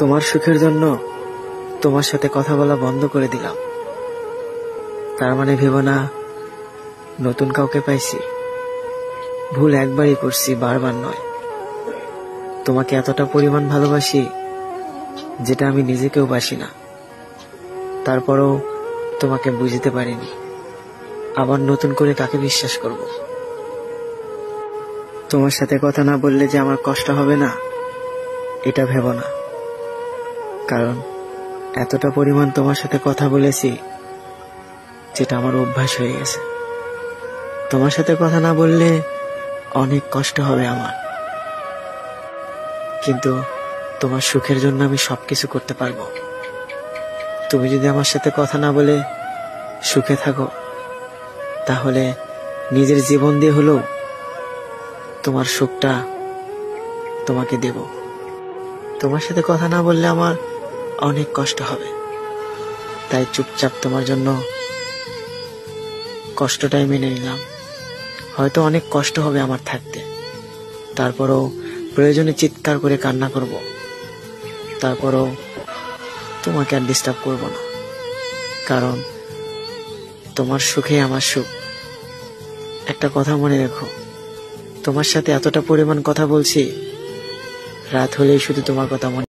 তোমার সুখের জন্য তোমার সাথে কথা বলা বন্ধ করে দিলাম। তার মানে ভেবো না নতুন কাউকে পাইছি। ভুল একবারই করছি, বারবার নয়। তোমাকে এতটা পরিমাণ ভালোবাসি যেটা আমি নিজেকেও বাসি না। তারপরও তোমাকে বুঝতে পারিনি। আবার নতুন করে কাকে বিশ্বাস করব? তোমার সাথে কথা না বললে যে আমার কষ্ট হবে না, এটা ভেবো না। কারণ এতটা পরিমাণ তোমার সাথে কথা বলেছি যেটা আমার অভ্যাস হয়ে গেছে। তোমার সাথে কথা না বললে অনেক কষ্ট হবে আমার, কিন্তু তোমার সুখের জন্য আমি সবকিছু করতে পারবো। তুমি যদি আমার সাথে কথা না বলে সুখে থাকো, তাহলে নিজের জীবন দিয়ে হলেও তোমার সুখটা তোমাকে দেব। তোমার সাথে কথা না বললে আমার অনেক কষ্ট হবে, তাই চুপচাপ তোমার জন্য কষ্টটাই মেনে নিলাম। হয়তো অনেক কষ্ট হবে আমার থাকতে, তারপরও প্রয়োজনে চিৎকার করে কান্না করব। তারপরও তোমাকে আর ডিস্টার্ব করব না, কারণ তোমার সুখে আমার সুখ। একটা কথা মনে রেখো, তোমার সাথে এতটা পরিমাণ কথা বলছি, রাত হলেই শুধু তোমার কথা মনে